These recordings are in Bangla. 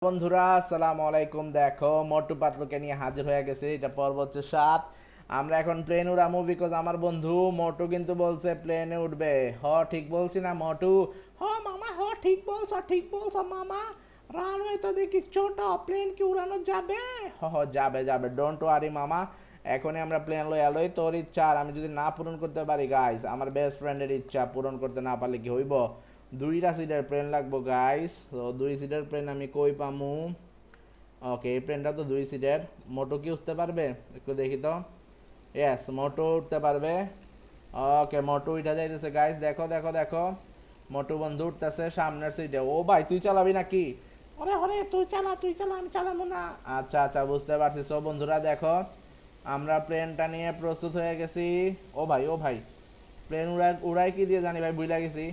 বন্ধুরা আসসালামু আলাইকুম। দেখো মোটু পাতলুকে নিয়ে হাজির হয়ে গেছে, এটা পর্ব হচ্ছে 7। আমরা এখন প্লেন উড়ামু, বিকজ আমার বন্ধু মোটু কিন্তু বলছে প্লেনে উঠবে। ঠিক বলছি না মোটু? মামা, ঠিক বলছো মামা। রানওয়ে তো দেখি ছোট, প্লেন কি উড়ানো যাবে? যাবে যাবে, ডোন্ট ওয়ারি মামা। এখনই আমরা প্লেন লই আলোই। তোর ইচ্ছা আর আমি যদি না পূরণ করতে পারি গাইস, আমার বেস্ট ফ্রেন্ডের ইচ্ছা পূরণ করতে না পারলে কি হইব? দুইটা সিটের প্লেন লাগবো গাইস। তো দুই সিটের প্লেন আমি কই পামু? ওকে, এই প্লেনটা তো দুই সিটের। মোটো কি উঠতে পারবে? একটু দেখি তো। ইয়েস, মোটো উঠতে পারবে। ওকে, মোটো উঠা যাইতেছে গাইস। দেখো দেখো দেখো, মোটু বন্ধু উঠতেছে সামনের সিটে। ও ভাই, তুই চালাবি নাকি? ওরে ওরে, তুই চালা, আমি চালাবো না। আচ্ছা আচ্ছা, বুঝতে পারছি। সো বন্ধুরা দেখো, আমরা প্লেনটা নিয়ে প্রস্তুত হয়ে গেছি। ও ভাই, প্লেন উড়াই কি দিয়ে জানি ভাই, ভুলে গেছি।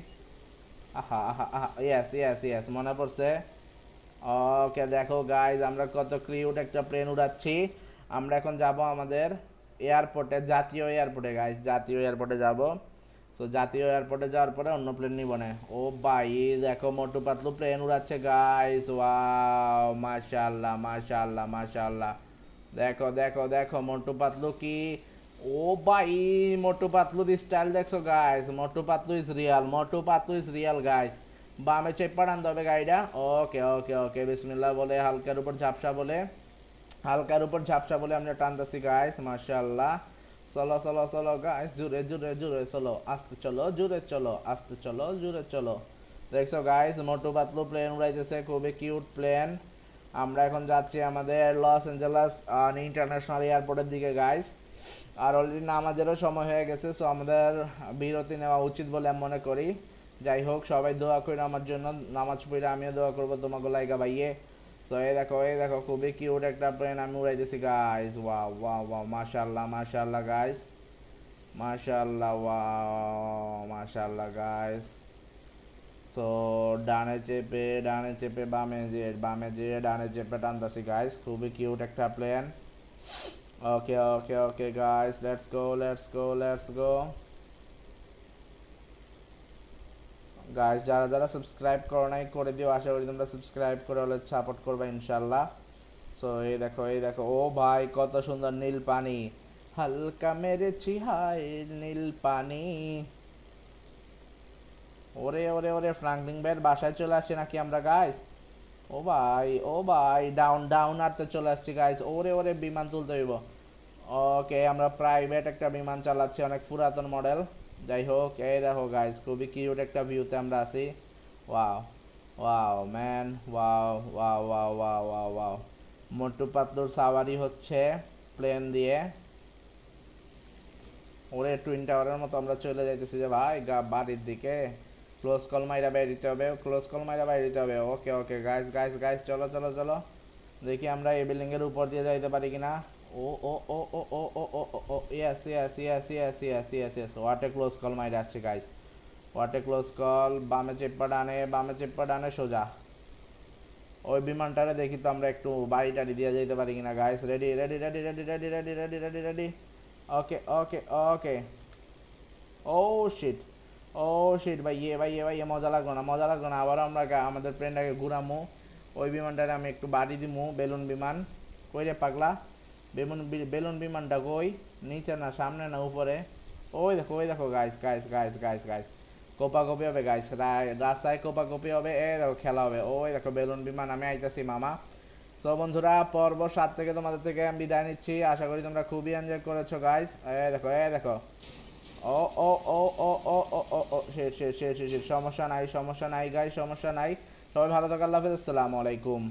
আহা আহা আহা, ইয়েস ইয়েস ইয়েস, মনে পড়ছে। ওকে দেখো গাইজ, আমরা কত কিউট একটা প্লেন উড়াচ্ছি। আমরা এখন যাব আমাদের এয়ারপোর্টে, জাতীয় এয়ারপোর্টে গাইজ, জাতীয় এয়ারপোর্টে যাব। তো জাতীয় এয়ারপোর্টে যাওয়ার পরে অন্য প্লেন নিব না। ও ভাই দেখো, Motu Patlu plane উড়াচ্ছে guys. Wow, মাশাআল্লাহ মাশাআল্লাহ মাশাআল্লাহ। দেখো দেখো দেখো, মোটু পাতলু কি! ও ভাই, মোটু পাতলুর স্টাইল দেখছো guys? Motu Patlu is Real, Motu Patlu is Real guys. বামে চেপে টানতে হবে গাড়িটা। ওকে ওকে ওকে, বিসমিল্লাহ বলে হালকার উপর ঝাপসা বলে আমরা টানতেছি গাইস। মাশাআল্লাহ। চলো চলো চলো গাইস, জুড়ে জুড়ে জুড়ে চলো, আস্তে চলো, জুড়ে চলো, আস্তে চলো, জুড়ে চলো। দেখছো গাইস, মোটু পাতলু প্লেন উড়াইতেছে, খুবই কিউট প্লেন। আমরা এখন যাচ্ছি আমাদের লস অ্যাঞ্জেলাস ইন্টারন্যাশনাল এয়ারপোর্টের দিকে গাইস। আর অলরেডি নামাজেরও সময় হয়ে গেছে, সো আমাদের বিরতি নেওয়া উচিত বলে আমি মনে করি। যাই হোক, সবাই দোয়া করি আমার জন্য, নামাজ পড়ে আমিও দোয়া করবো তোমাকে লাইগা ভাইয়ে। সো এই দেখো খুবই কিউট একটা প্লেন আমি উড়াইতেছি গাইস। ওয়াও ওয়াও ওয়াও, মাশাআল্লাহ মাশাআল্লাহ গাইস, মাশাআল্লাহ, ওয়াও মাশাআল্লাহ গাইস। সো ডানে চেপে বামে যে ডানে চেপে টানতাছি গাইস, খুবই কিউট একটা plane. Okay okay okay guys, let's go let's go let's go guys. যারা যারা সাবস্ক্রাইব করো নাই করে দিও, আশা করি তোমরা সাবস্ক্রাইব করে হলে সাপোর্ট করবে ইনশাল্লাহ। সো এই দেখো ও ভাই, কত সুন্দর নীল পানি, হালকা মেরেছি হাই নীল পানি। ওরে ওরে ওরে, ফ্রাঙ্কলিন ভাইয়ের বাসায় চলে আসছে নাকি আমরা গাইস? ও ভাই, ডাউন ডাউন আরতে চলে আসছি গাইস। ওরে ওরে, বিমান তুলতে হইব। ওকে, আমরা প্রাইভেট একটা বিমান চালাচ্ছি, অনেক পুরাতন মডেল। যাই হোক, এই দেখো গাইস, খুবই কিউট একটা ভিউতে আমরা আছি। Wow wow man, wow wow wow wow wow wow. Motu পাতলুর সাওয়ারি হচ্ছে প্লেন দিয়ে। ওরে, টুইন টাওয়ারের মতো আমরা চলে যাইতেছি যে ভাই বাড়ির দিকে। ক্লোজ কল মাইরা বাইরে দিতে হবে, ক্লোজ কল মাইরা বাইরে দিতে হবে। ওকে ওকে গাইস গাইস গাইস, চলো চলো চলো, দেখি আমরা এই বিল্ডিং এর উপর দিয়ে যাইতে পারি কিনা। ও ও ও ও ও ও ও ও ও, yes yes yes yes yes yes yes, what a close call মাইরা আসছে guys, what a close call. বামে চেপ্পা ডানে সোজা। ওই বিমানটারে দেখি তো আমরা একটু বাড়ি টাড়ি দিয়ে যাইতে পারি কিনা guys. Ready ready ready ready ready ready ready ready ready. Okay okay okay. Oh shit, oh shit ভাই, ভাই মজা লাগলো না, মজা লাগলো না। আবারও আমরা আমাদের প্লেনটাকে ঘুরামু। ওই বিমানটারে আমি একটু বাড়ি দিমু। বেলুন বিমান কই রে পাগলা? বেলুন বিমানটা কই? নিচে না, সামনে না, উপরে? ওই দেখো guys guys guys guys guys, কোপাকপি হবে গাইস, রাস্তায় কোপাকপি হবে। দেখো খেলা হবে। ওই দেখো বেলুন বিমান, আমি আইতাছি মামা। সো বন্ধুরা, পর্ব 7 থেকে তোমাদের থেকে আমি বিদায় নিচ্ছি। আশা করি তোমরা খুবই এনজয় করেছো গাইস। এই দেখো। ও ও ও ও ও ও ও ও, শেষ শেষ শেষ শেষ, সমস্যা নাই গাইস, সমস্যা নাই। সবাই ভালো থাকো, আল্লাহ হাফেজ, আসসালামু আলাইকুম।